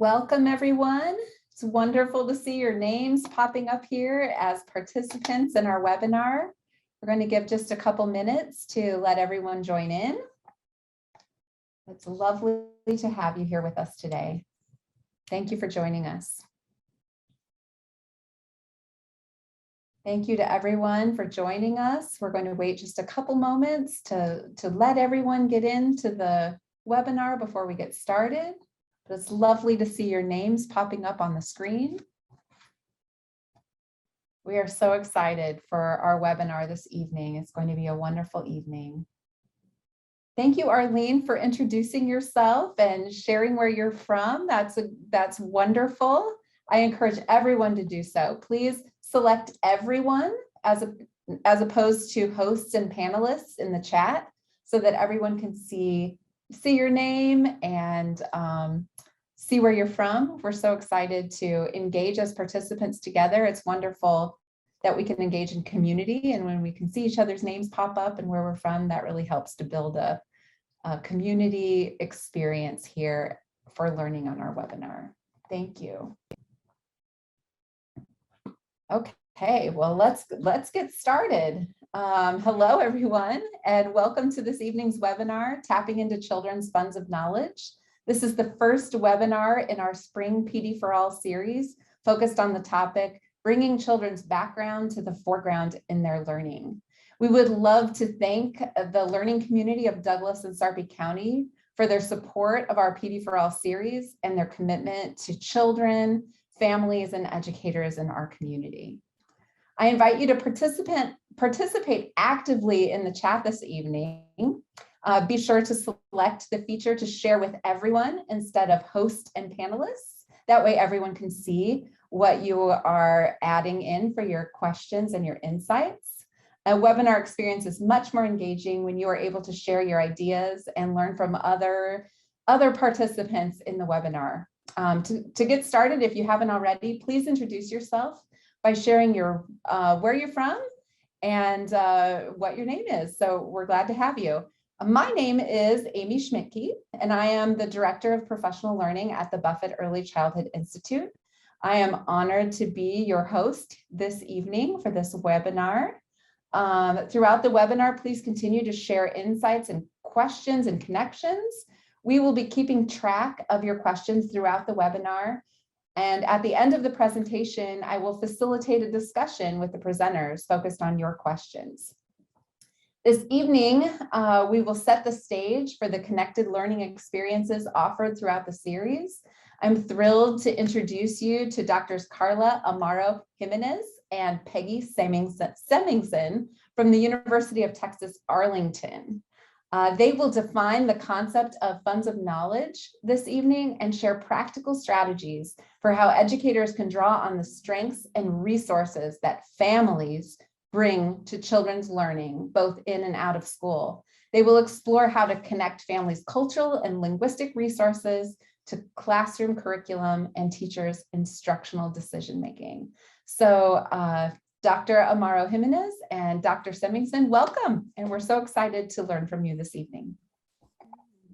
Welcome, everyone. It's wonderful to see your names popping up here as participants in our webinar. We're going to give just a couple minutes to let everyone join in. It's lovely to have you here with us today. Thank you for joining us. Thank you to everyone for joining us. We're going to wait just a couple moments to let everyone get into the webinar before we get started. But it's lovely to see your names popping up on the screen. We are so excited for our webinar this evening. It's going to be a wonderful evening. Thank you, Arlene, for introducing yourself and sharing where you're from. That's wonderful. I encourage everyone to do so. Please select everyone as opposed to hosts and panelists in the chat so that everyone can see your name and see where you're from. We're so excited to engage as participants together. It's wonderful that we can engage in community, and when we can see each other's names pop up and where we're from, that really helps to build a community experience here for learning on our webinar. Thank you. Okay, well, let's get started. Hello, everyone, and welcome to this evening's webinar, Tapping into Children's Funds of Knowledge. This is the first webinar in our Spring PD for All series, focused on the topic, bringing children's background to the foreground in their learning. We would love to thank the learning community of Douglas and Sarpy County for their support of our PD for All series and their commitment to children, families, and educators in our community. I invite you to participate actively in the chat this evening. Be sure to select the feature to share with everyone instead of host and panelists. That way everyone can see what you are adding in for your questions and your insights. A webinar experience is much more engaging when you are able to share your ideas and learn from other participants in the webinar. To get started, if you haven't already, please introduce yourself by sharing your where you're from and what your name is. So we're glad to have you. My name is Amy Schmidtke, and I am the Director of Professional Learning at the Buffett Early Childhood Institute. I am honored to be your host this evening for this webinar. Throughout the webinar, please continue to share insights and questions and connections. We will be keeping track of your questions throughout the webinar. And at the end of the presentation, I will facilitate a discussion with the presenters focused on your questions. This evening, we will set the stage for the connected learning experiences offered throughout the series. I'm thrilled to introduce you to Drs. Carla Amaro-Jimenez and Peggy Semingson from the University of Texas Arlington. They will define the concept of funds of knowledge this evening and share practical strategies for how educators can draw on the strengths and resources that families bring to children's learning, both in and out of school. They will explore how to connect families' cultural and linguistic resources to classroom curriculum and teachers' instructional decision-making. So Dr. Amaro-Jimenez and Dr. Semingson, welcome. And we're so excited to learn from you this evening.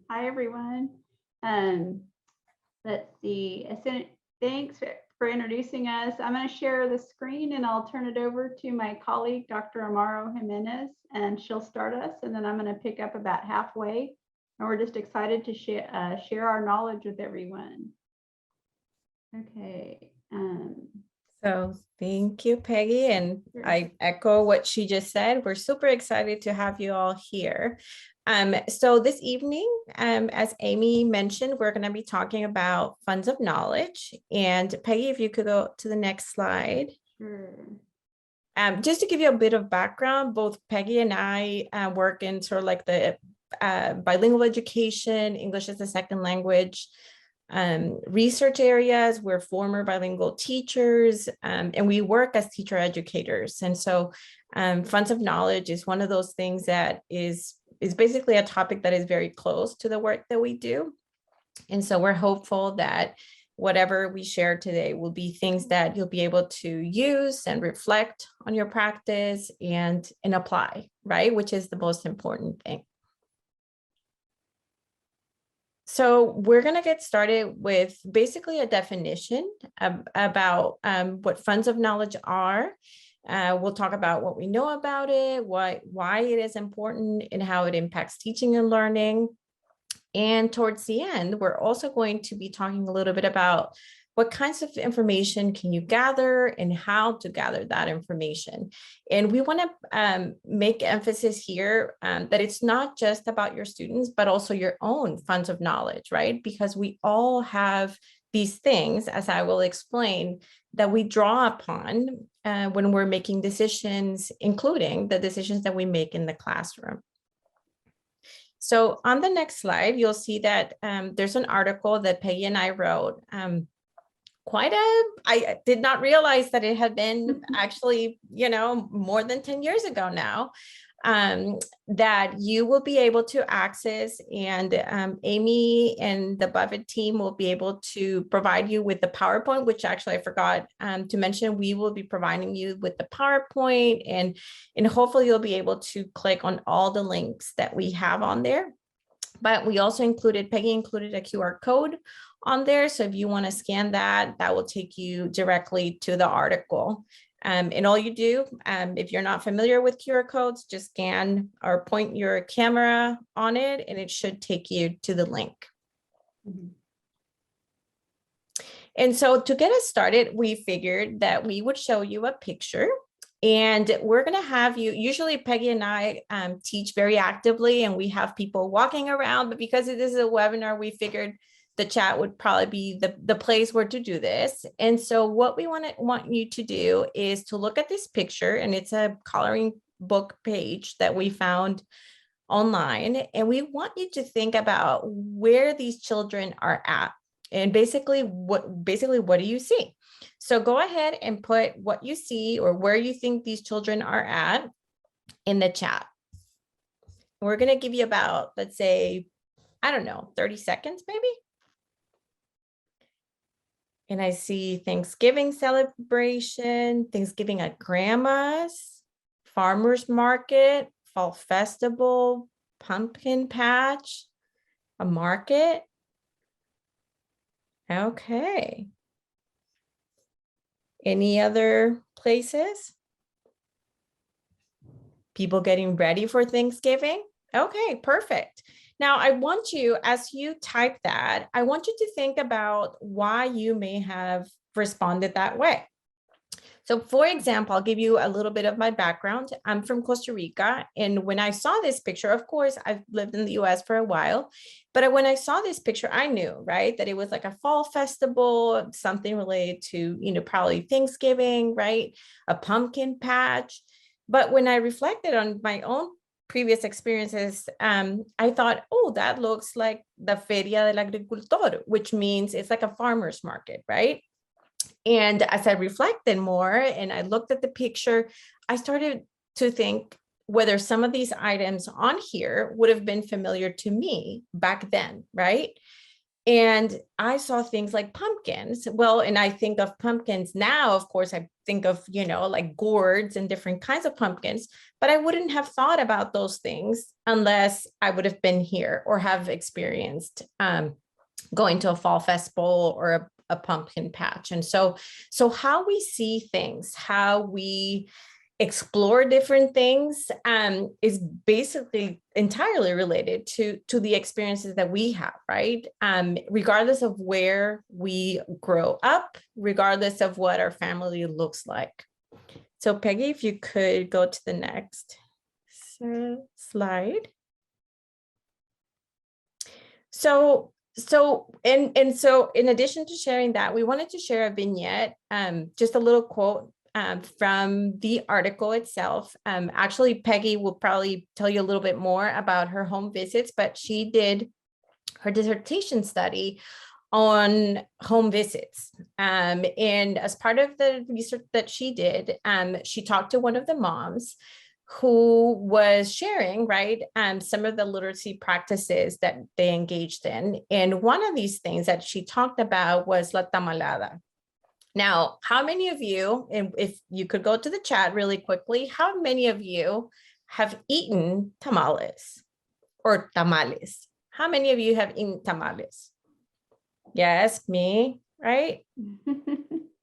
Hi, everyone. Let's see. Thanks for introducing us. I'm going to share the screen and I'll turn it over to my colleague, Dr. Amaro-Jimenez, and she'll start us. And then I'm going to pick up about halfway. And we're just excited to share our knowledge with everyone. Okay. So thank you, Peggy. And I echo what she just said. We're super excited to have you all here. So this evening, as Amy mentioned, we're going to be talking about funds of knowledge. And Peggy, if you could go to the next slide. Sure. Just to give you a bit of background, both Peggy and I work in sort of like the bilingual education, English as a second language, research areas. We're former bilingual teachers, and we work as teacher educators. And so funds of knowledge is one of those things that is basically a topic that is very close to the work that we do. And so we're hopeful that whatever we share today will be things that you'll be able to use and reflect on your practice and apply, right? Which is the most important thing. So we're going to get started with basically a definition about what funds of knowledge are. We'll talk about what we know about it, why it is important, and how it impacts teaching and learning. And towards the end, we're also going to be talking a little bit about what kinds of information can you gather and how to gather that information. And we want to make emphasis here that it's not just about your students, but also your own funds of knowledge, right? Because we all have these things, as I will explain, that we draw upon when we're making decisions, including the decisions that we make in the classroom. So on the next slide, you'll see that there's an article that Peggy and I wrote. I did not realize that it had been actually, more than 10 years ago now, that you will be able to access, and Amy and the Buffett team will be able to provide you with the PowerPoint, which actually I forgot to mention. We will be providing you with the PowerPoint, and hopefully you'll be able to click on all the links that we have on there. But we also Peggy included a QR code on there. So if you want to scan that, that will take you directly to the article. And all you do, if you're not familiar with QR codes, just scan or point your camera on it, and it should take you to the link. Mm-hmm. And so to get us started, we figured that we would show you a picture. And we're going to have you, usually Peggy and I teach very actively, and we have people walking around, but because it is a webinar, we figured the chat would probably be the place where to do this. And so what we want you to do is to look at this picture, and it's a coloring book page that we found online. And we want you to think about where these children are at. And basically, what do you see? So go ahead and put what you see or where you think these children are at in the chat. We're going to give you about, let's say, 30 seconds maybe. And I see Thanksgiving celebration, Thanksgiving at grandma's, farmer's market, fall festival, pumpkin patch, a market. Okay. Any other places? People getting ready for Thanksgiving? Okay, perfect. Now, I want you, as you type that, I want you to think about why you may have responded that way. So for example, I'll give you a little bit of my background. I'm from Costa Rica. And when I saw this picture, of course, I've lived in the US for a while, but when I saw this picture, I knew, right, that it was like a fall festival, something related to, probably Thanksgiving, right? A pumpkin patch. But when I reflected on my own previous experiences, I thought, oh, that looks like the Feria del Agricultor, which means it's like a farmer's market, right? And as I reflected more and I looked at the picture, I started to think whether some of these items on here would have been familiar to me back then, right? And I saw things like pumpkins. Well, and I think of pumpkins now, of course, I think of, like gourds and different kinds of pumpkins, but I wouldn't have thought about those things unless I would have been here or have experienced going to a fall festival or a pumpkin patch. And so how we see things, how we explore different things is basically entirely related to the experiences that we have, right? Regardless of where we grow up, regardless of what our family looks like. So Peggy, if you could go to the next slide. So in addition to sharing that, we wanted to share a vignette, just a little quote from the article itself. Actually, Peggy will probably tell you a little bit more about her home visits, but she did her dissertation study on home visits. And as part of the research that she did, she talked to one of the moms who was sharing, right, some of the literacy practices that they engaged in. And one of these things that she talked about was la tamalada. Now, how many of you, and if you could go to the chat really quickly, how many of you have eaten tamales or tamales? How many of you have eaten tamales? Yes, me, right?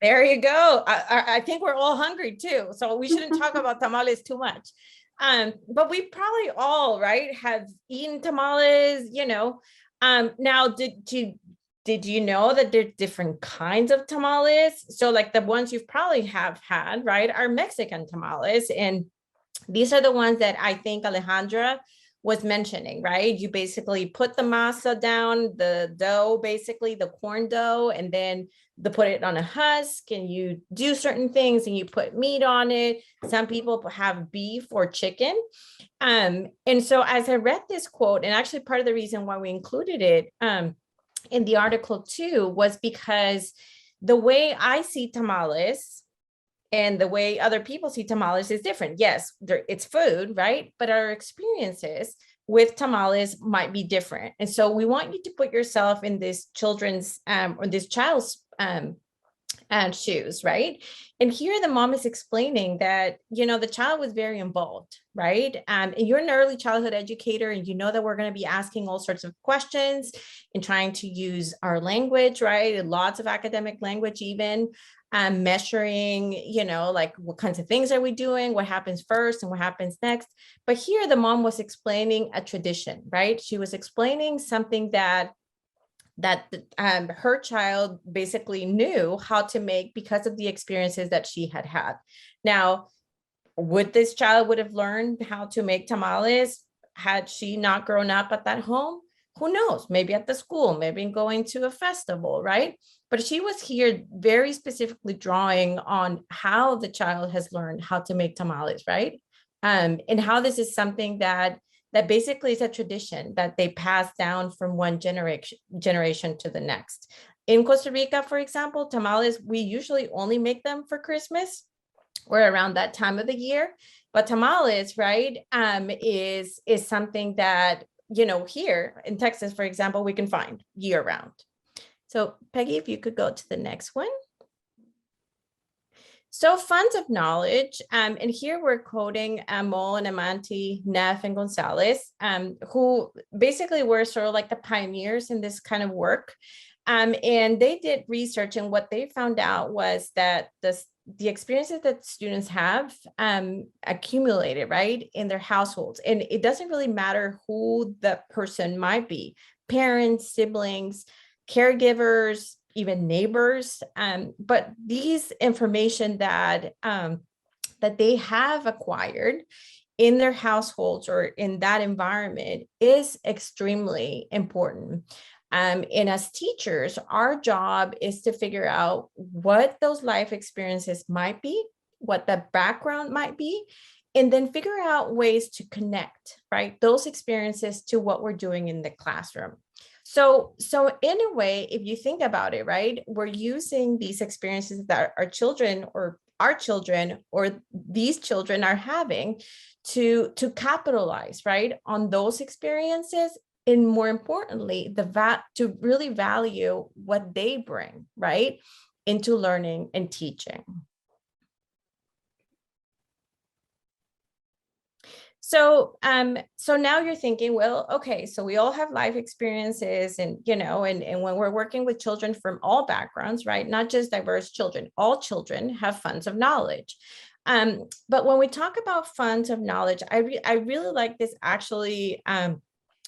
There you go. I think we're all hungry too. So we shouldn't talk about tamales too much. But we probably all, right, have eaten tamales, Now, did you know that there's different kinds of tamales? So like the ones you've probably have had, right, are Mexican tamales. And these are the ones that I think Alejandra was mentioning, right? You basically put the masa down, the dough, basically the corn dough, and then put it on a husk, and you do certain things and you put meat on it. Some people have beef or chicken. And so as I read this quote, and actually part of the reason why we included it in the article too, was because the way I see tamales and the way other people see tamales is different. Yes, it's food, right? But our experiences with tamales might be different. And so we want you to put yourself in this children's or this child's shoes, right? And here the mom is explaining that, the child was very involved, right? And you're an early childhood educator, and you know that we're going to be asking all sorts of questions and trying to use our language, right? Lots of academic language even. Measuring, like what kinds of things are we doing? What happens first and what happens next? But here the mom was explaining a tradition, right? She was explaining something that her child basically knew how to make because of the experiences that she had had. Now, would this child would have learned how to make tamales had she not grown up at that home? Who knows? Maybe at the school, maybe going to a festival, right? But she was here very specifically drawing on how the child has learned how to make tamales, right? And how this is something that basically is a tradition that they pass down from one generation to the next. In Costa Rica, for example, tamales, we usually only make them for Christmas or around that time of the year. But tamales, right, is something that, here in Texas, for example, we can find year round. So Peggy, if you could go to the next one. So funds of knowledge, and here we're quoting Mo and Amanti, Neff and Gonzalez, who basically were sort of like the pioneers in this kind of work. And they did research, and what they found out was that the experiences that students have accumulated, right, in their households. And it doesn't really matter who the person might be, parents, siblings, caregivers, even neighbors. But these information that they have acquired in their households or in that environment is extremely important. And as teachers, our job is to figure out what those life experiences might be, what the background might be, and then figure out ways to connect, right, those experiences to what we're doing in the classroom. So in a way, if you think about it, right, we're using these experiences that our children or these children are having to capitalize, right, on those experiences. And more importantly, to really value what they bring, right, into learning and teaching. So now you're thinking, well, okay, so we all have life experiences, and and when we're working with children from all backgrounds, right, not just diverse children, all children have funds of knowledge. But when we talk about funds of knowledge, I really like this actually.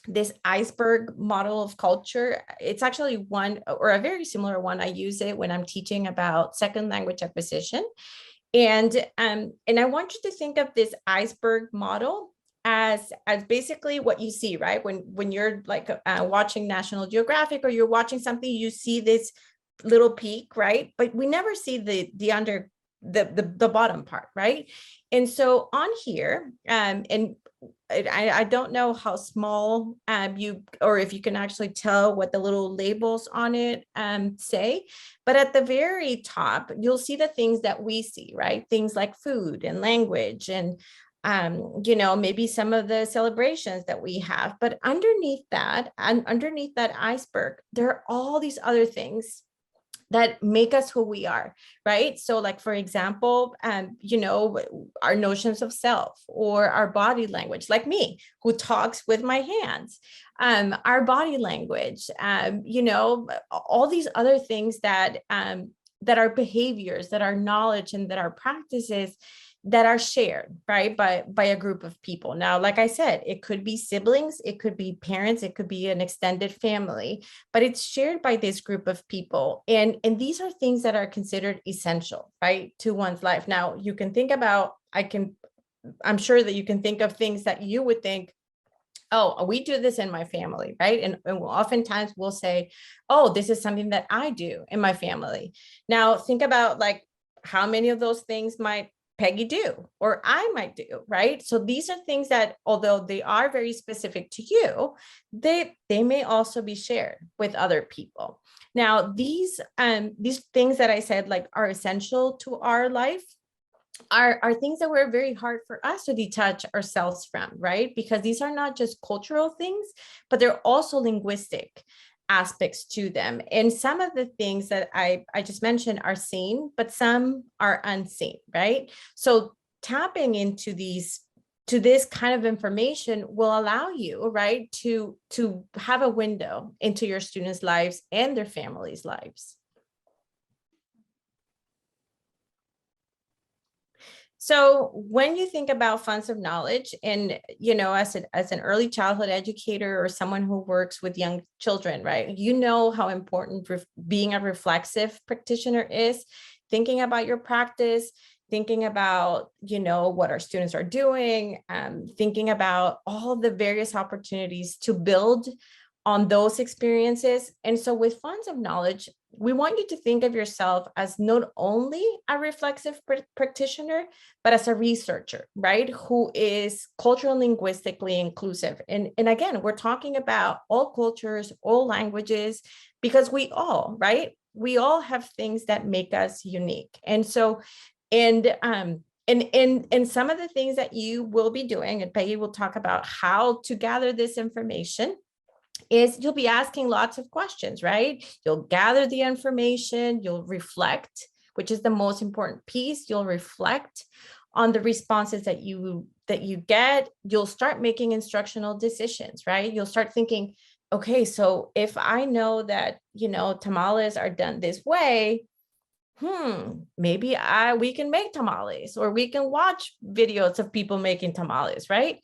This iceberg model of culture. It's actually one, or a very similar one. I use it when I'm teaching about second language acquisition. And I want you to think of this iceberg model as basically what you see, right? When you're like watching National Geographic or you're watching something, you see this little peak, right? But we never see the bottom part, right? And so on here, and I don't know how small or if you can actually tell what the little labels on it say, but at the very top, you'll see the things that we see, right? Things like food and language and, maybe some of the celebrations that we have. But underneath that iceberg, there are all these other things that make us who we are, right? So like, for example, our notions of self or our body language, like me, who talks with my hands, our body language, all these other things that are behaviors, that are knowledge, and that are practices that are shared, right, by a group of people. Now, like I said, it could be siblings, it could be parents, it could be an extended family, but it's shared by this group of people. And these are things that are considered essential, right, to one's life. Now, you can think about, I'm sure that you can think of things that you would think, oh, we do this in my family, right? And oftentimes we'll say, oh, this is something that I do in my family. Now, think about like how many of those things might Peggy do, or I might do, right? So these are things that, although they are very specific to you, they may also be shared with other people. Now, these things that I said, like, are essential to our life, are things that were very hard for us to detach ourselves from, right? Because these are not just cultural things, but they're also linguistic aspects to them. And some of the things that I just mentioned are seen, but some are unseen, right? So tapping into this kind of information will allow you, right, to have a window into your students' lives and their families' lives. So when you think about funds of knowledge, and, as an early childhood educator or someone who works with young children, right, how important being a reflexive practitioner is, thinking about your practice, thinking about, what our students are doing, thinking about all the various opportunities to build on those experiences. And so with funds of knowledge, we want you to think of yourself as not only a reflexive practitioner, but as a researcher, right, who is cultural linguistically inclusive. And again, we're talking about all cultures, all languages, because we all have things that make us unique. And so, and some of the things that you will be doing, and Peggy will talk about how to gather this information, is you'll be asking lots of questions, right? You'll gather the information, you'll reflect, which is the most important piece. You'll reflect on the responses that you get. You'll start making instructional decisions, right? You'll start thinking, okay, so if I know that, tamales are done this way, maybe we can make tamales, or we can watch videos of people making tamales, right?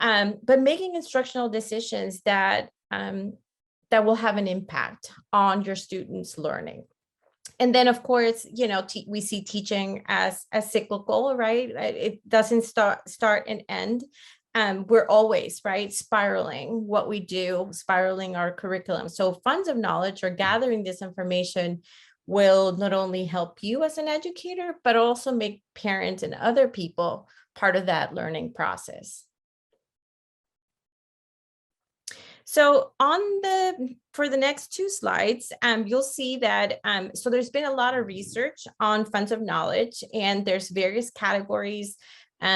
But making instructional decisions that will have an impact on your students' learning. And then, of course, we see teaching as cyclical, right? It doesn't start and end. We're always, right, spiraling what we do, spiraling our curriculum. So funds of knowledge, or gathering this information, will not only help you as an educator, but also make parents and other people part of that learning process. So for the next two slides, you'll see that, so there's been a lot of research on funds of knowledge, and there's various categories.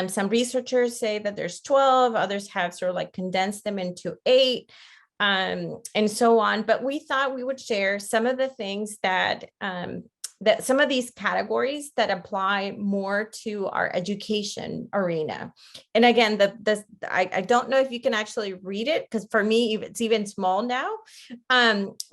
Some researchers say that there's 12, others have sort of like condensed them into 8, and so on. But we thought we would share some of the things that some of these categories that apply more to our education arena. And again, I don't know if you can actually read it, because for me, it's even small now.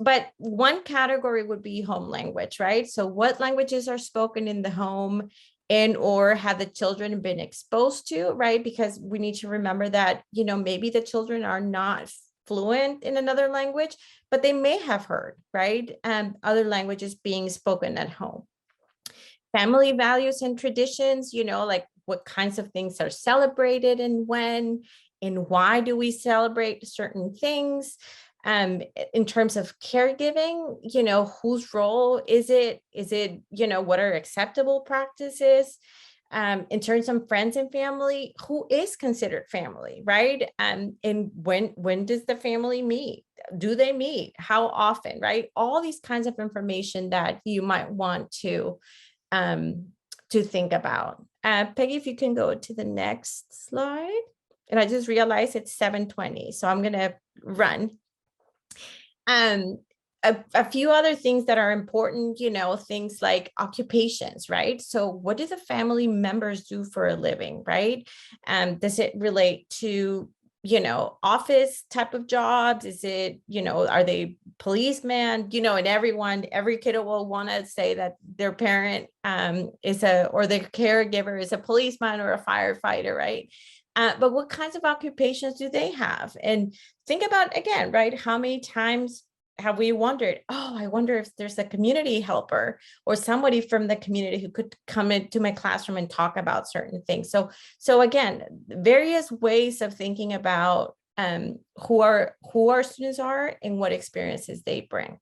But one category would be home language, right? So what languages are spoken in the home, and or have the children been exposed to, right? Because we need to remember that, maybe the children are not fluent in another language, but they may have heard, right, other languages being spoken at home. Family values and traditions, like what kinds of things are celebrated and when, and why do we celebrate certain things? In terms of caregiving, whose role is it? What are acceptable practices? In terms of friends and family, who is considered family, right? And when does the family meet? Do they meet? How often, right? All these kinds of information that you might want to think about. Peggy, if you can go to the next slide. And I just realized it's 7:20, so I'm gonna run. a few other things that are important, things like occupations, right? So what do the family members do for a living, right? Does it relate to, office type of jobs? Is it, are they policemen? And every kid will want to say that their parent or their caregiver is a policeman or a firefighter, right? But what kinds of occupations do they have? And think about, again, right, how many times have we wondered, oh, I wonder if there's a community helper or somebody from the community who could come into my classroom and talk about certain things. So again, various ways of thinking about who our students are and what experiences they bring.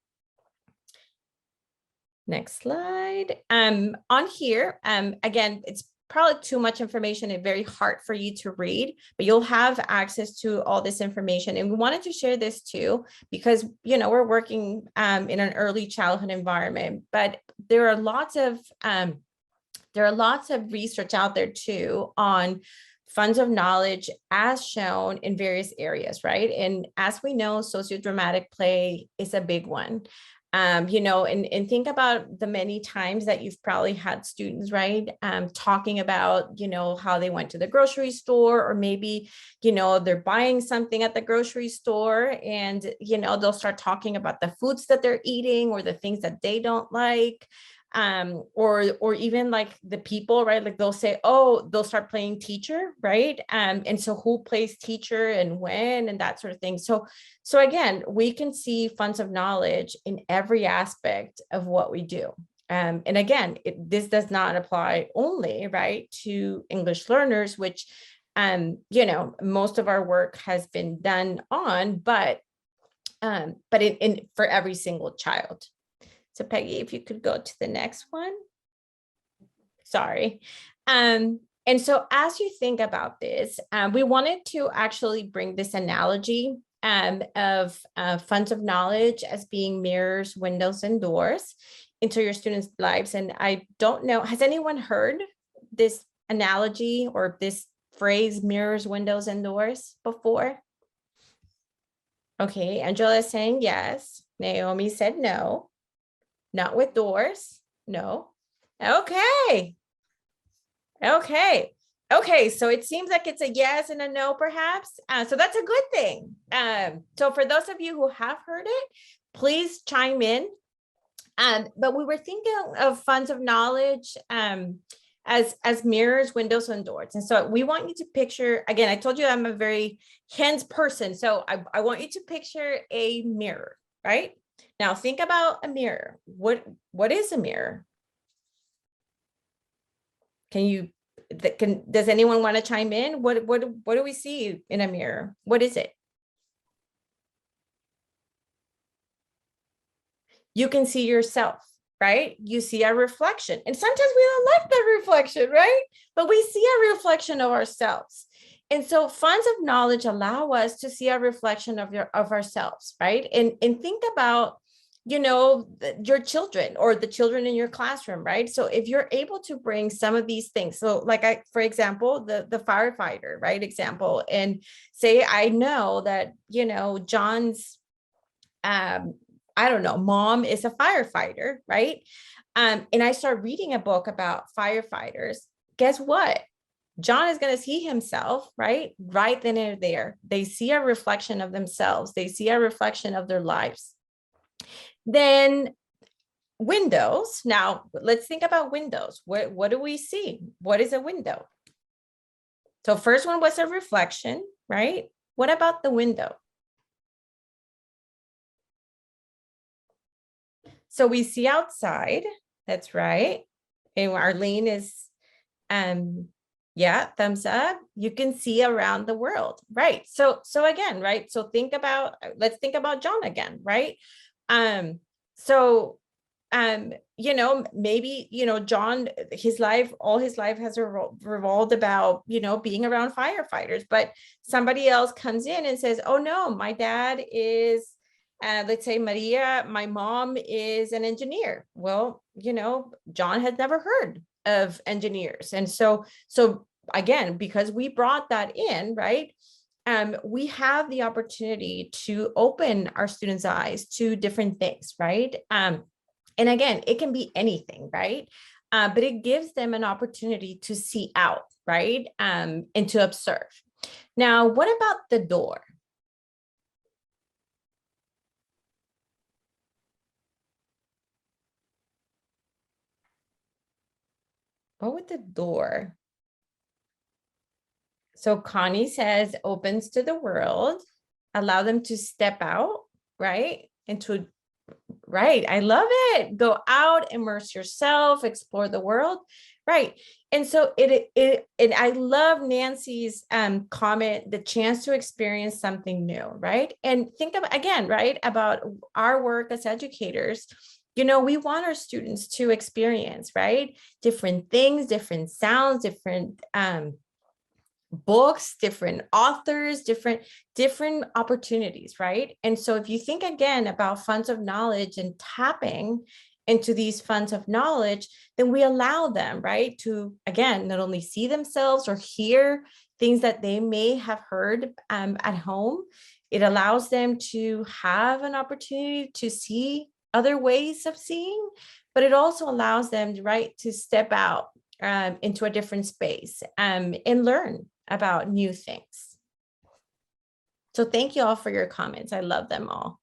Next slide. On here, again, it's probably too much information and very hard for you to read, but you'll have access to all this information. And we wanted to share this too, because, we're working in an early childhood environment, but there are lots of research out there too on funds of knowledge as shown in various areas, right? And as we know, sociodramatic play is a big one. And think about the many times that you've probably had students, right, talking about, how they went to the grocery store, or maybe, they're buying something at the grocery store and, they'll start talking about the foods that they're eating or the things that they don't like. Or even like the people, right? Like they'll say, oh, they'll start playing teacher, right? And so who plays teacher and when and that sort of thing. So again, we can see funds of knowledge in every aspect of what we do. And again, this does not apply only, right, to English learners, which, most of our work has been done on, but for every single child. So Peggy, if you could go to the next one. Sorry. And so as you think about this, we wanted to actually bring this analogy of funds of knowledge as being mirrors, windows, and doors into your students' lives. And I don't know, has anyone heard this analogy or this phrase, mirrors, windows, and doors before? Okay, Angela is saying yes. Naomi said no. Not with doors. No. Okay. So it seems like it's a yes and a no, perhaps. So that's a good thing. So for those of you who have heard it, please chime in. But we were thinking of funds of knowledge as mirrors, windows, and doors. And so we want you to picture, again, I told you I'm a very hands person. So I want you to picture a mirror, right? Now think about a mirror. What is a mirror? Does anyone want to chime in? What do we see in a mirror? What is it? You can see yourself, right? You see a reflection. And sometimes we don't like that reflection, right? But we see a reflection of ourselves. And so funds of knowledge allow us to see a reflection of ourselves, right? And think about, your children or the children in your classroom, right? So if you're able to bring some of these things, so like for example, the firefighter, right? Example, and say, I know that, John's, I don't know, mom is a firefighter, right? And I start reading a book about firefighters. Guess what? John is going to see himself, right? Right then and there. They see a reflection of themselves. They see a reflection of their lives. Then windows. Now let's think about windows. What do we see? What is a window? So first one was a reflection, right? What about the window? So we see outside. That's right. And Arlene is, yeah, thumbs up. You can see around the world, right? So again, right? So let's think about John again, right? Maybe, John, all his life has revolved about, being around firefighters, but somebody else comes in and says, oh no, my dad is, let's say Maria, my mom is an engineer. Well, John had never heard of engineers. And so again, because we brought that in, right? we have the opportunity to open our students' eyes to different things, right? And again, it can be anything, right? But it gives them an opportunity to see out, right? And to observe. Now, what about the door? What would the door? So Connie says opens to the world, allow them to step out, right? Right. I love it. Go out, immerse yourself, explore the world. Right. And so and I love Nancy's comment, the chance to experience something new, right? And think of again, right, about our work as educators. You know, we want our students to experience, right? Different things, different sounds, different books, different authors, different opportunities, right? And so if you think again about funds of knowledge and tapping into these funds of knowledge, then we allow them, right, to again not only see themselves or hear things that they may have heard at home. It allows them to have an opportunity to see other ways of seeing, but it also allows them, right, to step out into a different space and learn about new things. So thank you all for your comments. I love them all.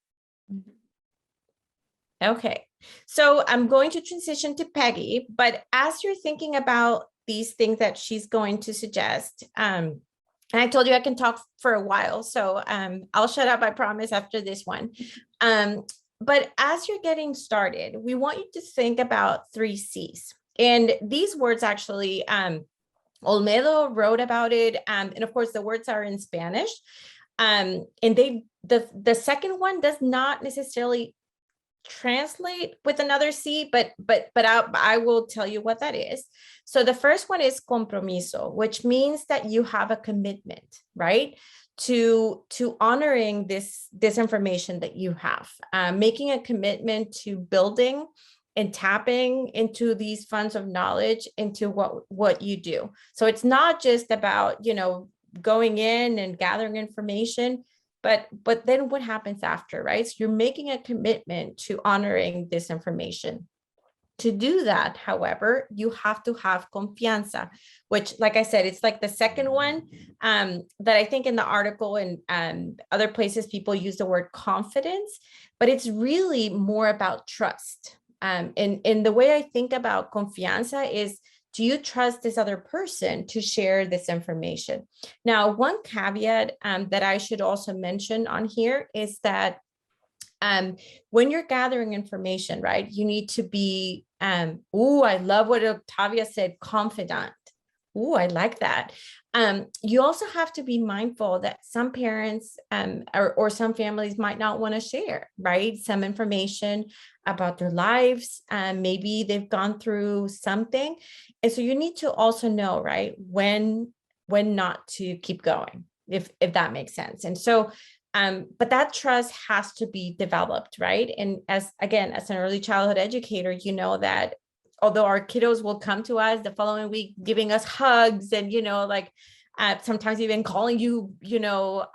Okay, so I'm going to transition to Peggy, but as you're thinking about these things that she's going to suggest, and I told you I can talk for a while, so I'll shut up, I promise, after this one. But as you're getting started, we want you to think about 3 C's. And these words actually, Olmedo wrote about it. And of course, the words are in Spanish. And the second one does not necessarily translate with another C, but I will tell you what that is. So the first one is compromiso, which means that you have a commitment, right? To honoring this information that you have, making a commitment to building and tapping into these funds of knowledge into what you do. So it's not just about, you know, going in and gathering information, but then what happens after, right? So you're making a commitment to honoring this information. To do that, however, you have to have confianza, which, like I said, it's like the second one that I think in the article and other places people use the word confidence, but it's really more about trust. And the way I think about confianza is, do you trust this other person to share this information? Now, one caveat that I should also mention on here is that when you're gathering information, right, you need to be, I love what Octavia said, confidant. I like that. You also have to be mindful that some parents or some families might not want to share, right, some information about their lives. Maybe they've gone through something. And so you need to also know, right, when not to keep going, if that makes sense. And so but that trust has to be developed, right? And as an early childhood educator, you know that although our kiddos will come to us the following week, giving us hugs and, you know, like sometimes even calling you, you know,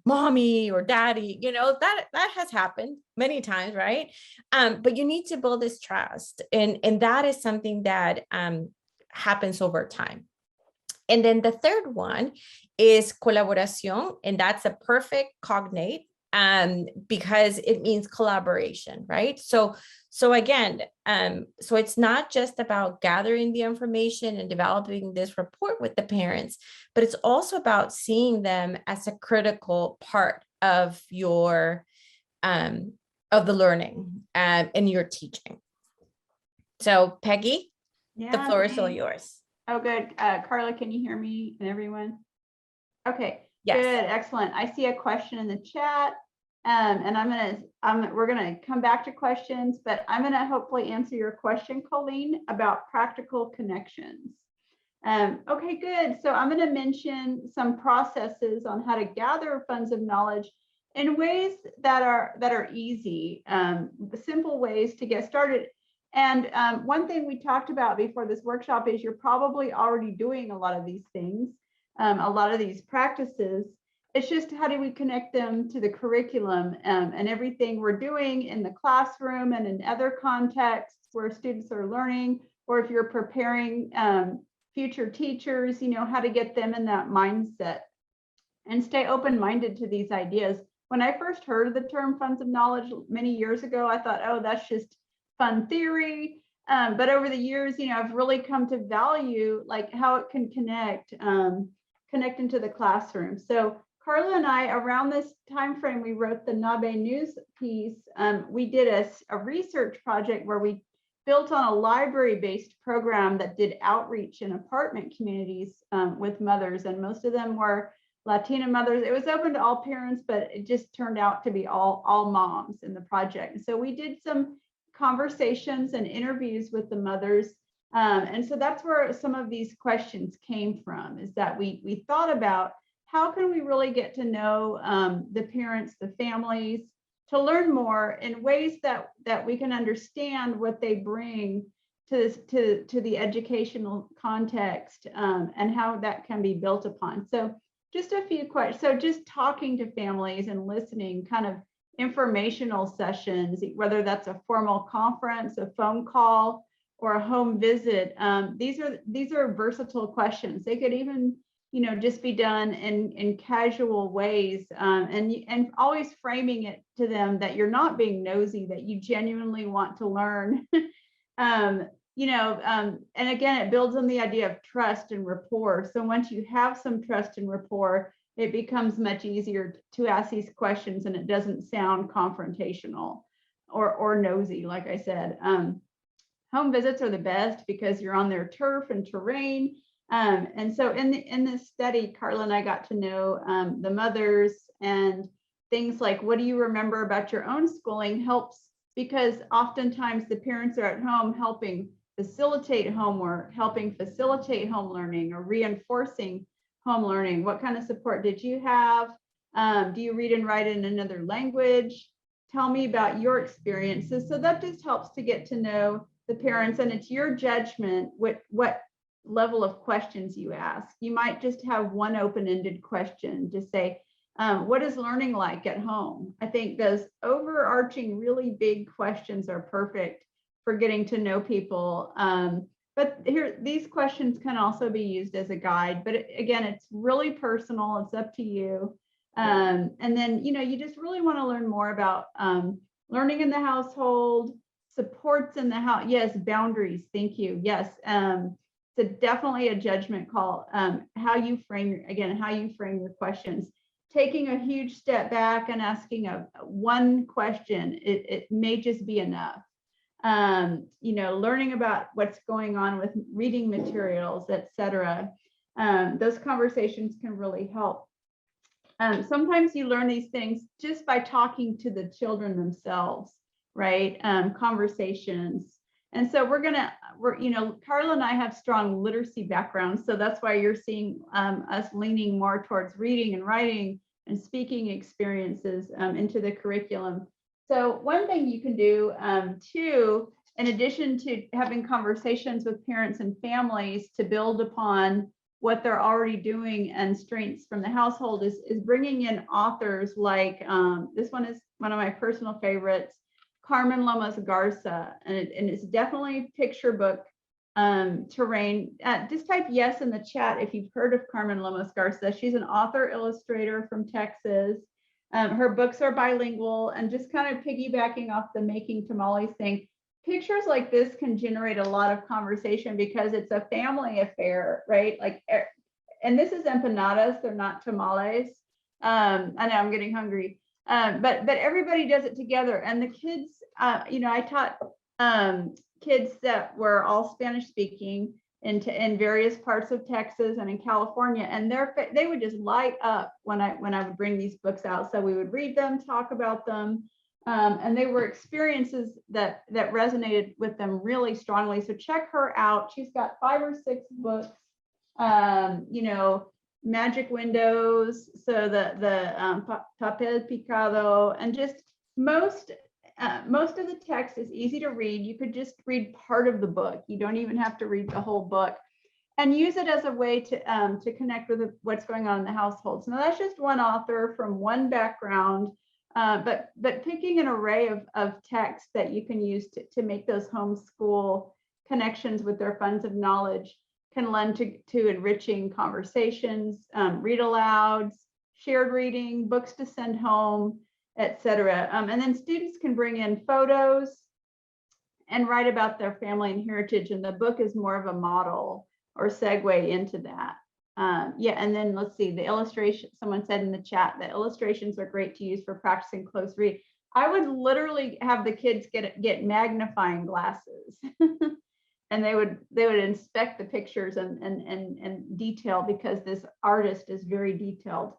mommy or daddy, you know, that has happened many times, right? But you need to build this trust. And that is something that happens over time. And then the third one is colaboración, and that's a perfect cognate because it means collaboration, right? So again, so it's not just about gathering the information and developing this rapport with the parents, but it's also about seeing them as a critical part of your of the learning and your teaching. So Peggy, the floor is all yours. Oh, good. Carla, can you hear me and everyone? Okay, yes. Good, excellent. I see a question in the chat, and we're gonna come back to questions, but I'm gonna hopefully answer your question, Colleen, about practical connections. Okay, good. So I'm gonna mention some processes on how to gather funds of knowledge in ways that are easy, simple ways to get started. And one thing we talked about before this workshop is you're probably already doing a lot of these things, a lot of these practices. it's just how do we connect them to the curriculum and everything we're doing in the classroom and in other contexts where students are learning, or if you're preparing future teachers, how to get them in that mindset and stay open-minded to these ideas. When I first heard of the term funds of knowledge many years ago, I thought, oh, that's just fun theory. But over the years, I've really come to value like how it can connect into the classroom. So Carla and I, around this time frame, we wrote the NABE news piece. We did a research project where we built on a library-based program that did outreach in apartment communities with mothers, and most of them were Latina mothers. It was open to all parents, but it just turned out to be all moms in the project. So we did some conversations and interviews with the mothers. And so that's where some of these questions came from, is that we thought about how can we really get to know the parents, the families, to learn more in ways that we can understand what they bring to the educational context and how that can be built upon. So just a few questions. So just talking to families and listening, kind of informational sessions, whether that's a formal conference, a phone call, or a home visit. These are versatile questions. They could even, just be done in casual ways, and always framing it to them that you're not being nosy, that you genuinely want to learn. And again, it builds on the idea of trust and rapport. So once you have some trust and rapport, it becomes much easier to ask these questions, and it doesn't sound confrontational or nosy, like I said. Home visits are the best because you're on their turf and terrain. And so in this study, Carla and I got to know the mothers, and things like, what do you remember about your own schooling helps, because oftentimes the parents are at home helping facilitate homework, helping facilitate home learning, or reinforcing home learning. What kind of support did you have? Do you read and write in another language? Tell me about your experiences. So that just helps to get to know the parents, and it's your judgment what level of questions you ask. You might just have one open-ended question, just say, what is learning like at home? I think those overarching, really big questions are perfect for getting to know people. But here, these questions can also be used as a guide, but again, it's really personal. It's up to you. And then, you just really want to learn more about learning in the household, supports in the house. Yes, boundaries. Thank you. Yes. So definitely a judgment call. How you frame your questions. Taking a huge step back and asking one question, it may just be enough. Learning about what's going on with reading materials, etc. Those conversations can really help. Sometimes you learn these things just by talking to the children themselves, right? Conversations. And so Carla and I have strong literacy backgrounds. So that's why you're seeing us leaning more towards reading and writing and speaking experiences into the curriculum. So one thing you can do too, in addition to having conversations with parents and families to build upon what they're already doing and strengths from the household, is bringing in authors like, this one is one of my personal favorites, Carmen Lomas Garza, and it's definitely a picture book terrain. Just type yes in the chat if you've heard of Carmen Lomas Garza. She's an author illustrator from Texas. Her books are bilingual, and just kind of piggybacking off the making tamales thing, pictures like this can generate a lot of conversation because it's a family affair, right? And this is empanadas, they're not tamales. I know I'm getting hungry. But everybody does it together, and the kids, I taught kids that were all Spanish speaking in various parts of Texas and in California, and they would just light up when I would bring these books out. So we would read them, talk about them, and they were experiences that resonated with them really strongly. So check her out. She's got 5 or 6 books. Magic windows, so the papel picado, and just most of the text is easy to read. You could just read part of the book. You don't even have to read the whole book. and use it as a way to connect with what's going on in the household. So now that's just one author from one background, but picking an array of texts that you can use to make those homeschool connections with their funds of knowledge can lend to enriching conversations, read alouds, shared reading, books to send home, etc. And then students can bring in photos and write about their family and heritage. And the book is more of a model or segue into that. Yeah, and then let's see, the illustration, someone said in the chat that illustrations are great to use for practicing close read. I would literally have the kids get magnifying glasses and they would inspect the pictures and detail, because this artist is very detailed.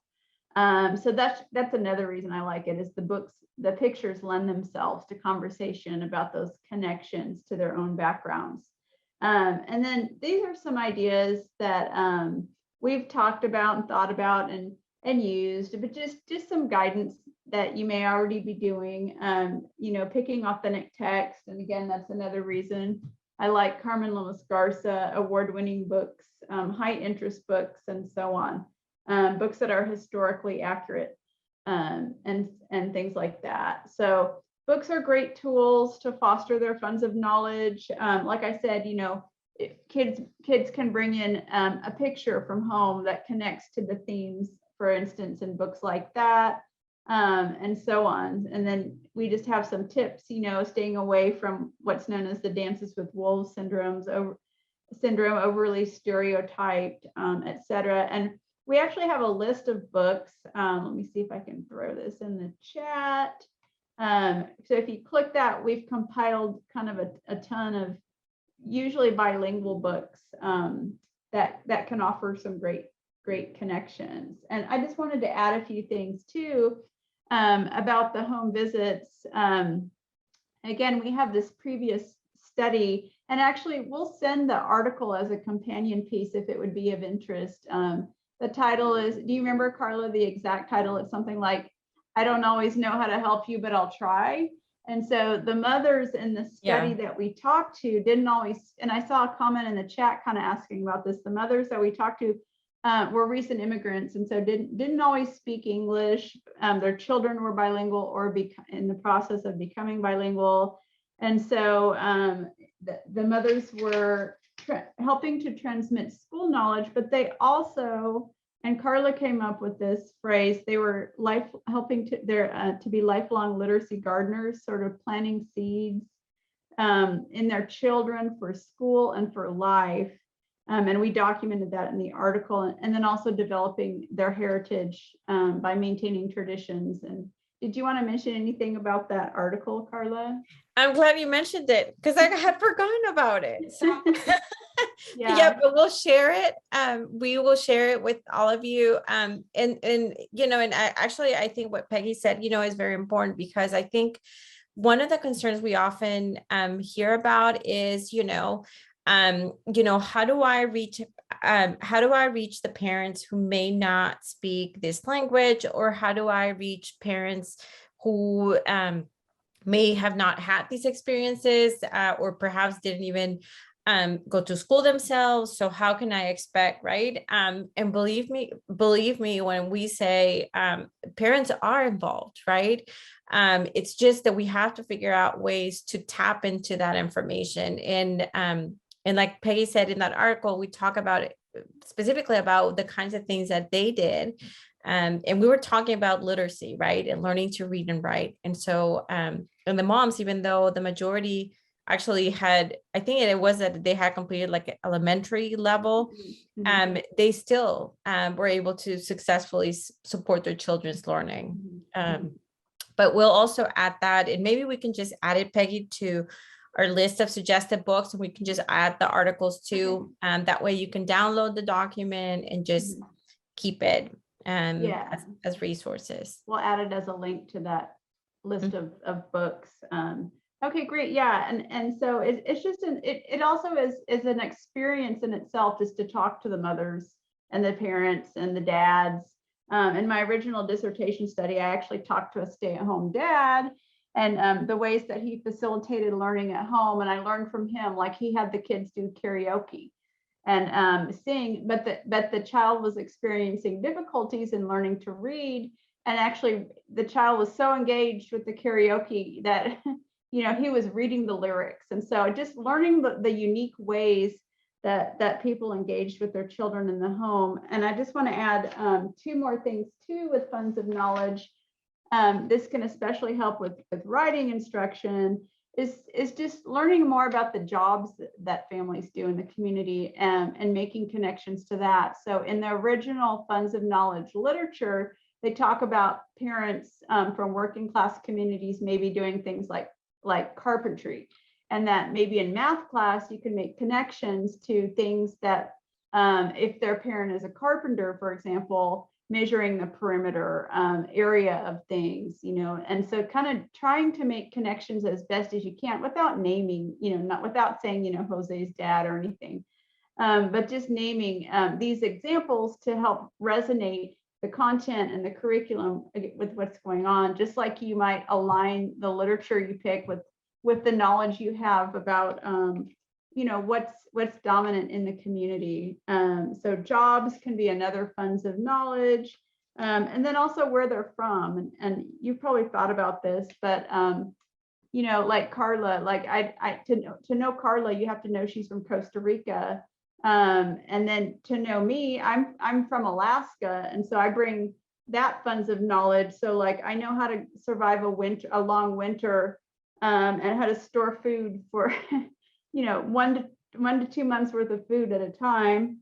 So that's another reason I like it, is the pictures lend themselves to conversation about those connections to their own backgrounds. And then these are some ideas that we've talked about and thought about and used, but just some guidance that you may already be doing. Picking authentic text, and again, that's another reason I like Carmen Lomas Garza award-winning books, high interest books, and so on. Books that are historically accurate, and things like that. So books are great tools to foster their funds of knowledge. Like I said, kids can bring in a picture from home that connects to the themes, for instance, in books like that, and so on. And then we just have some tips, staying away from what's known as the dances with wolves syndrome, overly stereotyped, etc. And we actually have a list of books. Let me see if I can throw this in the chat. So if you click that, we've compiled kind of a ton of usually bilingual books that can offer some great connections. And I just wanted to add a few things too about the home visits. Again, we have this previous study, and actually we'll send the article as a companion piece if it would be of interest. The title is, do you remember, Carla, the exact title? It's something like, I don't always know how to help you, but I'll try. And so the mothers in the study that we talked to didn't always, and I saw a comment in the chat kind of asking about this, the mothers that we talked to were recent immigrants, and so didn't always speak English. Their children were bilingual or in the process of becoming bilingual. And so the mothers were helping to transmit school knowledge, but they also, and Carla came up with this phrase, they were helping to be lifelong literacy gardeners, sort of planting seeds in their children for school and for life. And we documented that in the article, and then also developing their heritage by maintaining traditions. And did you want to mention anything about that article, Carla? I'm glad you mentioned it, because I had forgotten about it. So yeah, but we'll share it. We will share it with all of you. And I think what Peggy said, is very important, because I think one of the concerns we often hear about is, how do I reach the parents who may not speak this language, or how do I reach parents who may have not had these experiences, or perhaps didn't even go to school themselves. So how can I expect, right? And believe me, when we say parents are involved, right? It's just that we have to figure out ways to tap into that information. And like Peggy said in that article, we talk about it specifically about the kinds of things that they did. And we were talking about literacy, right? And learning to read and write. And so, and the moms, even though the majority actually had, I think it was that they had completed like elementary level, they still were able to successfully support their children's learning. But we'll also add that, and maybe we can just add it, Peggy, to our list of suggested books, and we can just add the articles too. That way you can download the document and just keep it as resources. We'll add it as a link to that list of books. Okay, great. Yeah, and so it's just it also is an experience in itself, just to talk to the mothers and the parents and the dads. In my original dissertation study, I actually talked to a stay-at-home dad, and the ways that he facilitated learning at home. And I learned from him, like he had the kids do karaoke. seeing, but the child was experiencing difficulties in learning to read. And actually the child was so engaged with the karaoke that, he was reading the lyrics. And so just learning the unique ways that people engaged with their children in the home. And I just want to add 2 more things too with funds of knowledge. This can especially help with writing instruction, is just learning more about the jobs that families do in the community, and making connections to that. So in the original funds of knowledge literature, they talk about parents from working class communities maybe doing things like carpentry, and that maybe in math class you can make connections to things that if their parent is a carpenter, for example, measuring the perimeter area of things, and so kind of trying to make connections as best as you can without naming, not without saying, Jose's dad or anything, but just naming these examples to help resonate the content and the curriculum with what's going on, just like you might align the literature you pick with the knowledge you have about what's dominant in the community. So jobs can be another funds of knowledge, and then also where they're from. And you've probably thought about this, but like Carla, like to know Carla, you have to know she's from Costa Rica. And then to know me, I'm from Alaska, and so I bring that funds of knowledge. So like I know how to survive a long winter, and how to store food for 1 to 2 months worth of food at a time.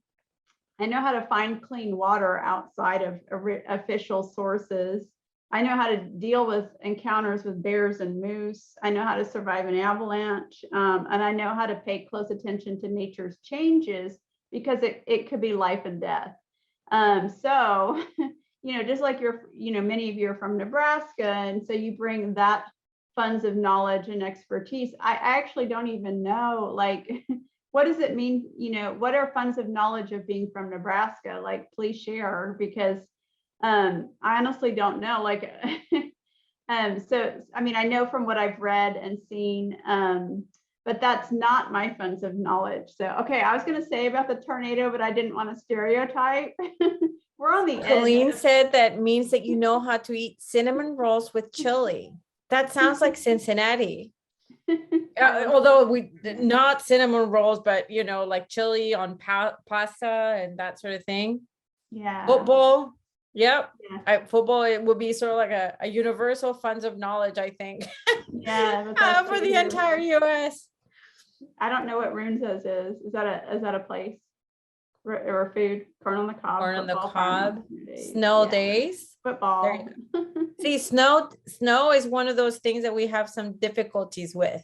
I know how to find clean water outside of official sources. I know how to deal with encounters with bears and moose. I know how to survive an avalanche, and I know how to pay close attention to nature's changes, because it could be life and death. So, just like many of you are from Nebraska, and so you bring that funds of knowledge and expertise. I actually don't even know, like, what does it mean? What are funds of knowledge of being from Nebraska? Like, please share, because I honestly don't know. Like, so, I mean, I know from what I've read and seen, but that's not my funds of knowledge. So, okay, I was going to say about the tornado, but I didn't want to stereotype. We're on the edge. Colleen said that means that you know how to eat cinnamon rolls with chili. That sounds like Cincinnati. Although we not cinnamon rolls, but like chili on pasta and that sort of thing. Yeah. Football. Yep. Yeah. Football, it would be sort of like a universal funds of knowledge, I think. Yeah. For the entire US. I don't know what Runza's is. Is that a place or food? Corn on the cob. Corn on the cob. Days. Snow days. Football. See, snow is one of those things that we have some difficulties with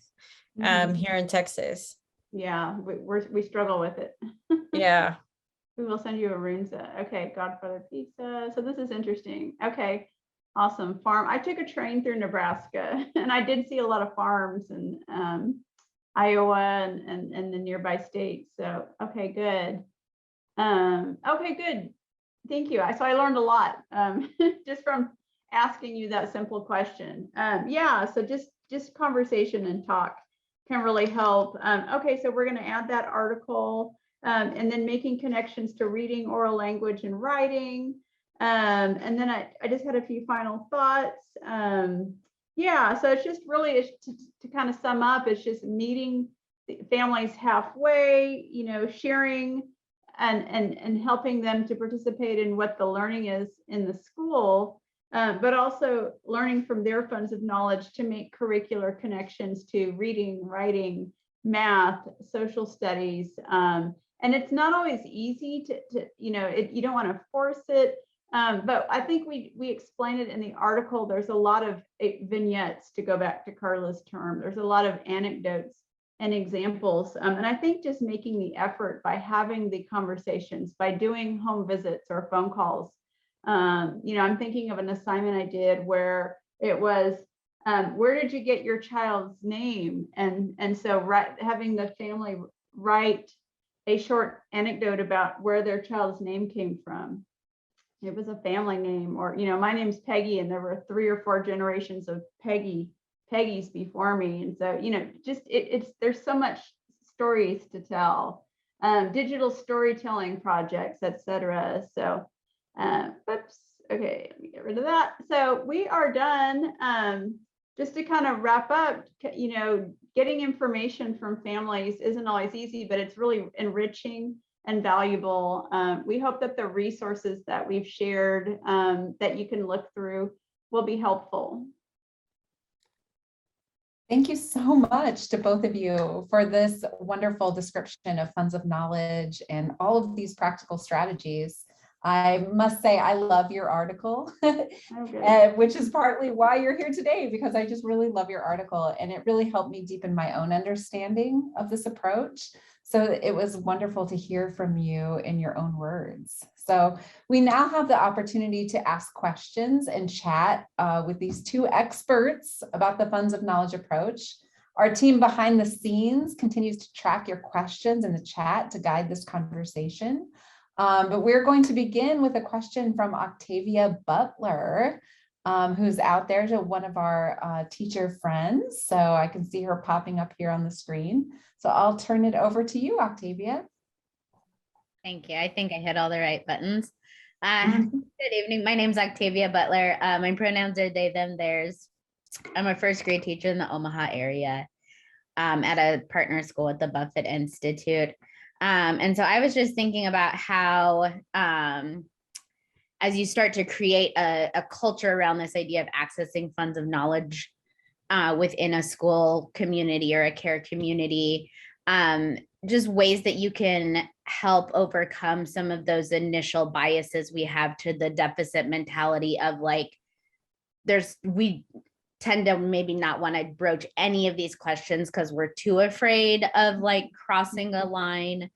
here in Texas. Yeah, we struggle with it. Yeah. We will send you a Runza. Okay, Godfather pizza. So this is interesting. Okay, awesome. Farm. I took a train through Nebraska, and I did see a lot of farms in Iowa and the nearby states. So okay, good. Okay, good. Thank you. So I learned a lot just from asking you that simple question. Yeah, so just conversation and talk can really help. Okay, so we're going to add that article, and then making connections to reading, oral language, and writing. And then I just had a few final thoughts. Yeah, so it's just really to kind of sum up, it's just meeting families halfway, sharing and helping them to participate in what the learning is in the school, but also learning from their funds of knowledge to make curricular connections to reading, writing, math, social studies. And it's not always easy to you don't want to force it. But I think we explain it in the article. There's a lot of vignettes, to go back to Carla's term. There's a lot of anecdotes and examples. And I think just making the effort by having the conversations, by doing home visits or phone calls. I'm thinking of an assignment I did where it was, where did you get your child's name? And so having the family write a short anecdote about where their child's name came from. It was a family name, or, my name's Peggy, and there were 3 or 4 generations of Peggy's before me. And so, just there's so much stories to tell. digital storytelling projects, etc. So, oops, okay, let me get rid of that. So we are done. Just to kind of wrap up, getting information from families isn't always easy, but it's really enriching and valuable. We hope that the resources that we've shared that you can look through will be helpful. Thank you so much to both of you for this wonderful description of funds of knowledge and all of these practical strategies. I must say, I love your article, which is partly why you're here today, because I just really love your article and it really helped me deepen my own understanding of this approach. So it was wonderful to hear from you in your own words. So we now have the opportunity to ask questions and chat with these two experts about the funds of knowledge approach. Our team behind the scenes continues to track your questions in the chat to guide this conversation. But we're going to begin with a question from Octavia Butler, who's out there to one of our teacher friends. So I can see her popping up here on the screen. So I'll turn it over to you, Octavia. Thank you. I think I hit all the right buttons. Good evening. My name's Octavia Butler. My pronouns are they, them, theirs. I'm a first grade teacher in the Omaha area at a partner school at the Buffett Institute. And so I was just thinking about how, as you start to create a culture around this idea of accessing funds of knowledge within a school community or a care community, just ways that you can help overcome some of those initial biases we have to the deficit mentality of like, we tend to maybe not want to broach any of these questions because we're too afraid of like crossing a line.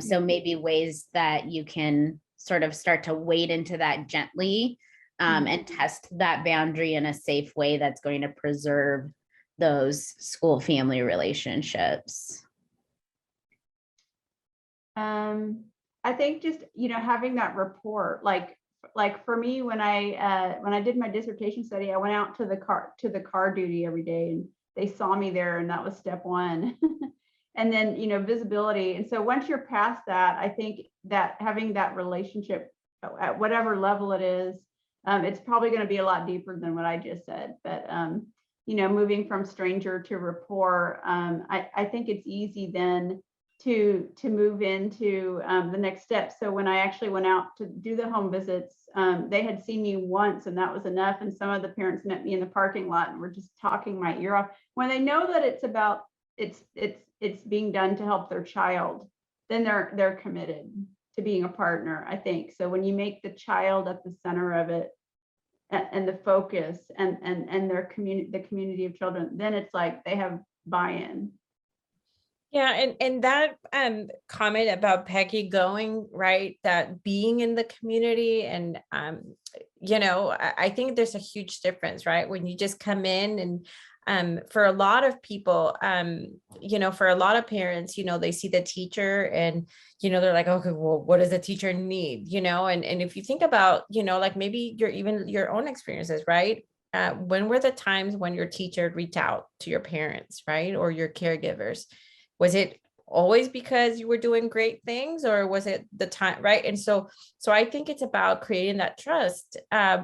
So maybe ways that you can sort of start to wade into that gently and test that boundary in a safe way that's going to preserve those school family relationships. I think just, having that rapport, like for me, when I did my dissertation study, I went out to the car duty every day and they saw me there, and that was step one. And then, visibility. And so once you're past that, I think that having that relationship at whatever level it is, it's probably going to be a lot deeper than what I just said. But, moving from stranger to rapport, I think it's easy then to move into the next step. So when I actually went out to do the home visits, they had seen me once and that was enough. And some of the parents met me in the parking lot and were just talking my ear off. When they know that it's about, it's being done to help their child, then they're committed to being a partner, I think. So when you make the child at the center of it and the focus and their community, the community of children, then it's like they have buy-in. Yeah, and that comment about Peggy going, right, that being in the community and, I think there's a huge difference, right? When you just come in and for a lot of people, for a lot of parents, they see the teacher and, they're like, okay, well, what does the teacher need? And if you think about, like maybe your own experiences, right? When were the times when your teacher reached out to your parents, right? Or your caregivers? Was it always because you were doing great things, or was it the time, right? And so I think it's about creating that trust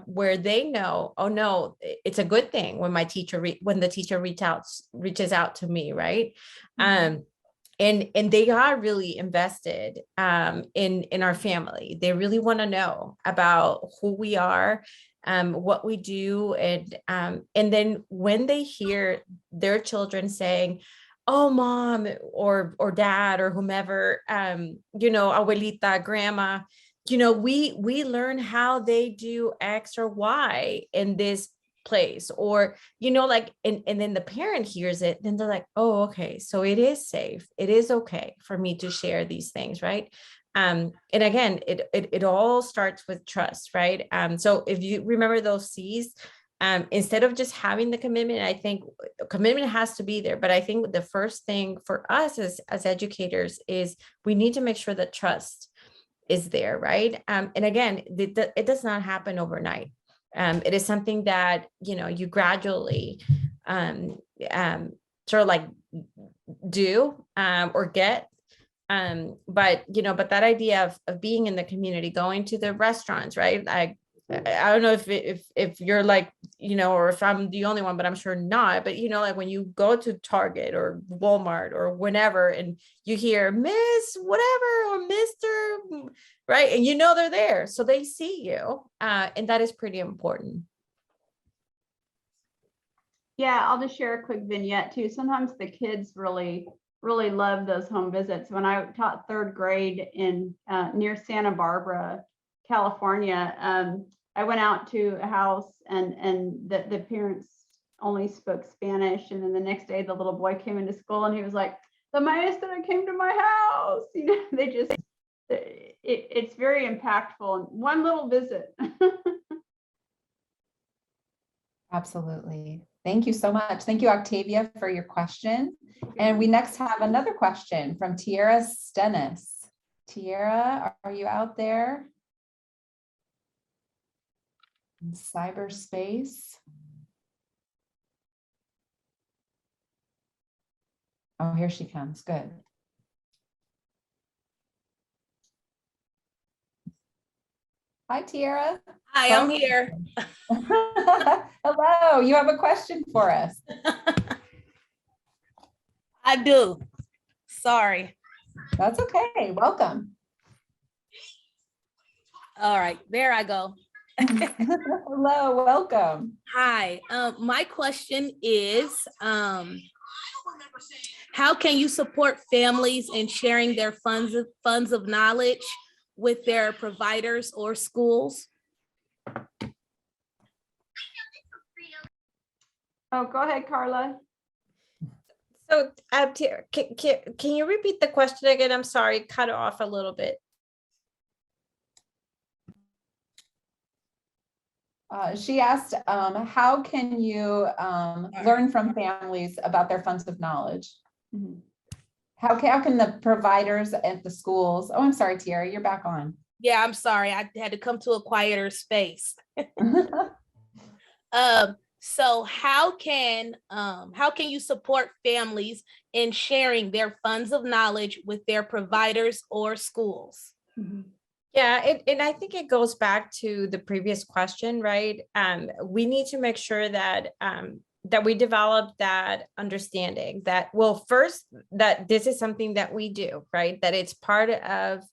where they know, oh no, it's a good thing when when the teacher reaches out to me, right? And they are really invested in our family. They really want to know about who we are, what we do, and then when they hear their children saying, oh, mom or dad or whomever, abuelita, grandma, we learn how they do X or Y in this place, or, and then the parent hears it, then they're like, oh, okay, so it is safe. It is okay for me to share these things, right? And again, it all starts with trust, right? So if you remember those C's, instead of just having the commitment, I think commitment has to be there. But I think the first thing for us as educators is we need to make sure that trust is there, right? And again, it does not happen overnight. It is something that, you gradually sort of like do or get. But but that idea of being in the community, going to the restaurants, right? I don't know if you're like, or if I'm the only one, but I'm sure not. But like when you go to Target or Walmart or whenever, and you hear Miss whatever or Mr. right, and they're there, so they see you, and that is pretty important. Yeah, I'll just share a quick vignette too. Sometimes the kids really love those home visits. When I taught third grade in near Santa Barbara, California, I went out to a house and the parents only spoke Spanish. And then the next day, the little boy came into school and he was like, "The maestra came to my house." They just, it's very impactful. One little visit. Absolutely. Thank you so much. Thank you, Octavia, for your question. And we next have another question from Tiara Stennis. Tiara, are you out there in cyberspace? Oh, here she comes. Good. Hi, Tiara. Hi, I'm here. Hello, you have a question for us. I do. Sorry. That's okay. Welcome. All right, there I go. Hello, welcome. Hi. My question is, how can you support families in sharing their funds of knowledge with their providers or schools? Oh, go ahead, Carla. So, can you repeat the question again? I'm sorry, cut off a little bit. She asked, how can you learn from families about their funds of knowledge? Mhm. How can the providers at the schools? Oh, I'm sorry, Tiara, you're back on. Yeah, I'm sorry. I had to come to a quieter space. So how can you support families in sharing their funds of knowledge with their providers or schools? Mhm. Yeah, and I think it goes back to the previous question, right? We need to make sure that that we develop that understanding that, well, first, that this is something that we do, right? That it's part of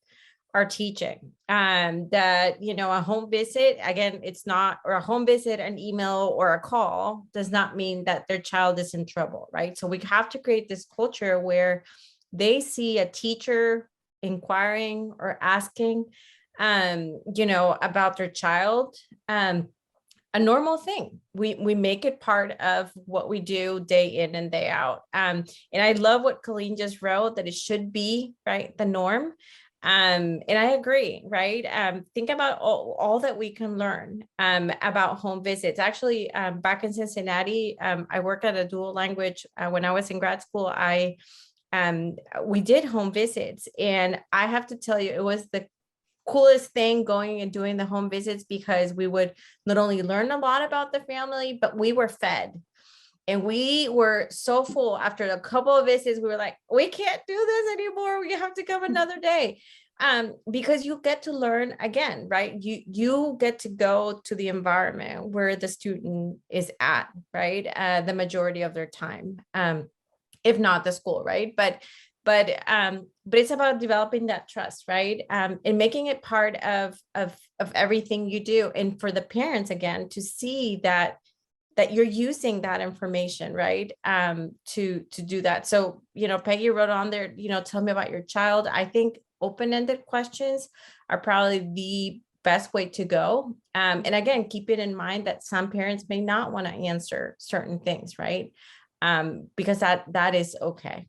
our teaching. That, a home visit, again, it's not, or a home visit, an email or a call does not mean that their child is in trouble, right? So we have to create this culture where they see a teacher inquiring or asking, about their child, a normal thing. We make it part of what we do day in and day out. And I love what Colleen just wrote, that it should be, right, the norm. And I agree, right? Think about all that we can learn about home visits. Actually, back in Cincinnati, I worked at a dual language. When I was in grad school, we did home visits, and I have to tell you, it was the coolest thing going and doing the home visits, because we would not only learn a lot about the family, but we were fed. And we were so full after a couple of visits. We were like, we can't do this anymore. We have to come another day. Because you get to learn again, right? You get to go to the environment where the student is at, right? The majority of their time, if not the school, right? But it's about developing that trust, right? And making it part of everything you do. And for the parents, again, to see that you're using that information, right? To do that. So, Peggy wrote on there, tell me about your child. I think open-ended questions are probably the best way to go. And again, keep it in mind that some parents may not want to answer certain things, right? Because that is okay.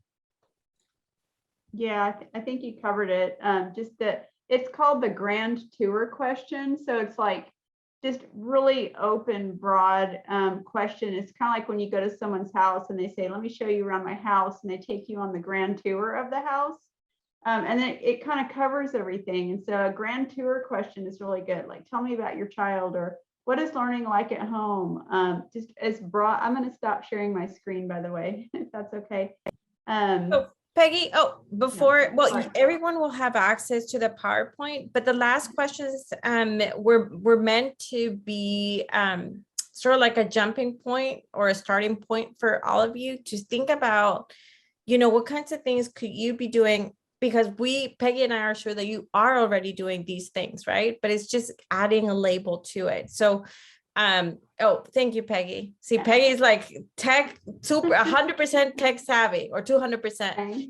Yeah, I think you covered it. Just that it's called the grand tour question. So it's like just really open, broad question. It's kind of like when you go to someone's house and they say, "Let me show you around my house," and they take you on the grand tour of the house. And then it kind of covers everything. And so a grand tour question is really good. Like, tell me about your child, or what is learning like at home? Just as broad. I'm going to stop sharing my screen, by the way, if that's okay. So Peggy, before, well, sorry. everyone will have access to the PowerPoint, but the last questions were meant to be sort of like a jumping point or a starting point for all of you to think about, what kinds of things could you be doing? Because Peggy and I are sure that you are already doing these things, right? But it's just adding a label to it. So thank you, Peggy. See, Peggy's like tech, super 100% tech savvy or 200%.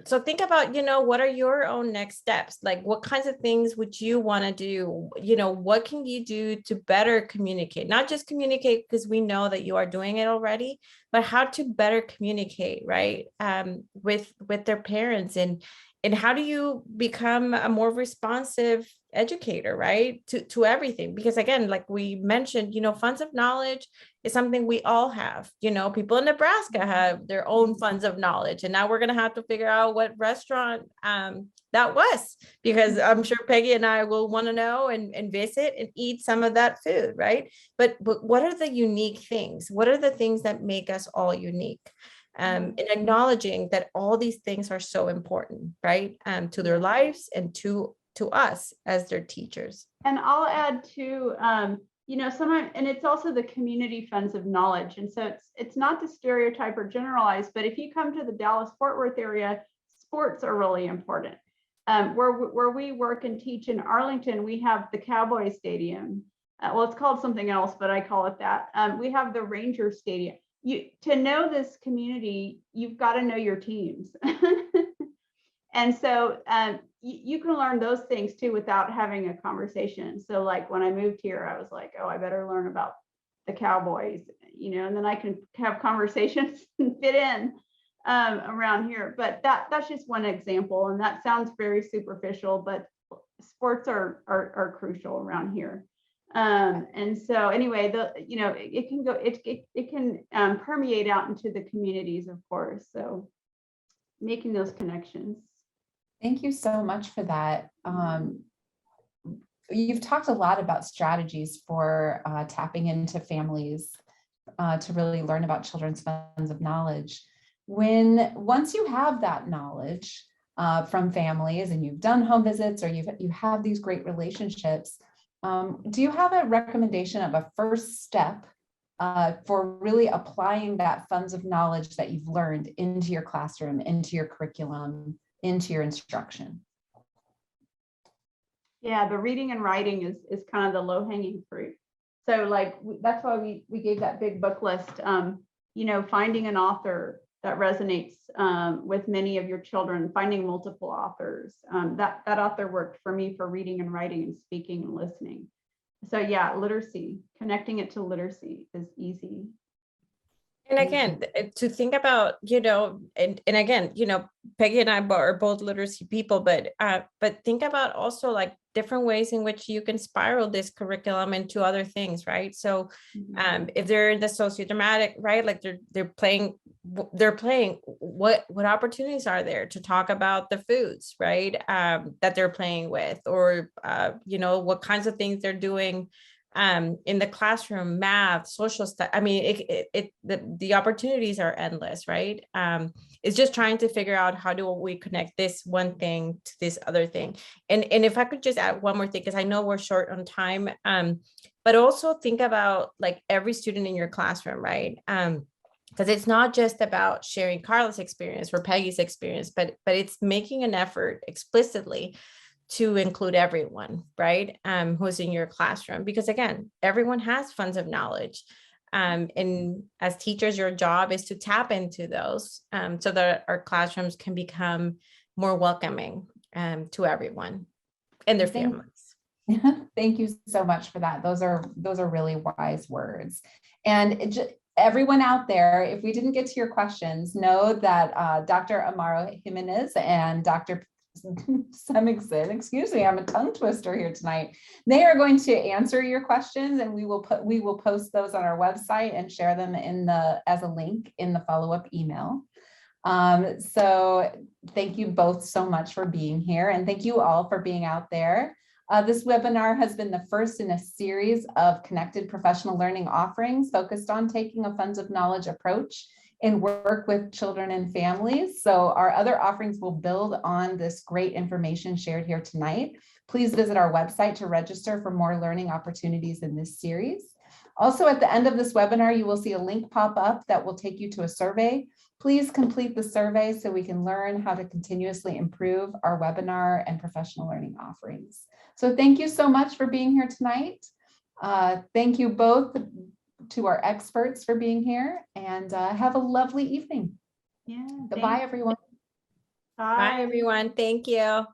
So think about, what are your own next steps? Like what kinds of things would you want to do? What can you do to better communicate? Not just communicate because we know that you are doing it already, but how to better communicate, right? With their parents and how do you become a more responsive educator, right? To everything, because again, like we mentioned, funds of knowledge is something we all have. People in Nebraska have their own funds of knowledge, and now we're going to have to figure out what restaurant that was, because I'm sure Peggy and I will want to know and visit and eat some of that food, right? But what are the unique things? What are the things that make us all unique? And acknowledging that all these things are so important, right? To their lives and to us as their teachers. And I'll add to, sometimes, and it's also the community funds of knowledge. And so it's not to stereotype or generalize, but if you come to the Dallas-Fort Worth area, sports are really important. Where we work and teach in Arlington, we have the Cowboy Stadium. Well, it's called something else, but I call it that. We have the Ranger Stadium. To know this community, you've got to know your teams. And so you can learn those things too without having a conversation. So like when I moved here, I was like, oh, I better learn about the Cowboys, and then I can have conversations and fit in around here. But that's just one example. And that sounds very superficial, but sports are crucial around here. And so anyway, it can permeate out into the communities, of course. So making those connections. Thank you so much for that. You've talked a lot about strategies for tapping into families to really learn about children's funds of knowledge. Once you have that knowledge from families and you've done home visits or you have these great relationships, do you have a recommendation of a first step for really applying that funds of knowledge that you've learned into your classroom, into your curriculum, into your instruction? Yeah, the reading and writing is kind of the low-hanging fruit. So like that's why we gave that big book list. Finding an author that resonates with many of your children, finding multiple authors. That author worked for me for reading and writing and speaking and listening. So yeah, literacy, connecting it to literacy is easy. And again, to think about, and again, Peggy and I are both literacy people, but think about also like different ways in which you can spiral this curriculum into other things, right? So if they're in the sociodramatic, right, like they're playing, what opportunities are there to talk about the foods, right, that they're playing with, or what kinds of things they're doing in the classroom, math, social stuff. I mean, the opportunities are endless, right? It's just trying to figure out how do we connect this one thing to this other thing. And if I could just add one more thing, because I know we're short on time, but also think about like every student in your classroom, right? Because it's not just about sharing Carla's experience or Peggy's experience, but it's making an effort explicitly to include everyone, right? Who's in your classroom, because again, everyone has funds of knowledge. And as teachers, your job is to tap into those so that our classrooms can become more welcoming to everyone and their families. Thank you so much for that. Those are really wise words. And everyone out there, if we didn't get to your questions, know that Dr. Amaro-Jimenez and Dr. Semingson, excuse me, I'm a tongue twister here tonight. They are going to answer your questions, and we will post those on our website and share them as a link in the follow-up email. So thank you both so much for being here, and thank you all for being out there. This webinar has been the first in a series of connected professional learning offerings focused on taking a funds of knowledge approach in work with children and families. So our other offerings will build on this great information shared here tonight. Please visit our website to register for more learning opportunities in this series. Also, at the end of this webinar, you will see a link pop up that will take you to a survey. Please complete the survey so we can learn how to continuously improve our webinar and professional learning offerings. So thank you so much for being here tonight. Thank you both to our experts for being here, and have a lovely evening. Yeah. Goodbye, everyone. Bye, everyone. Thank you.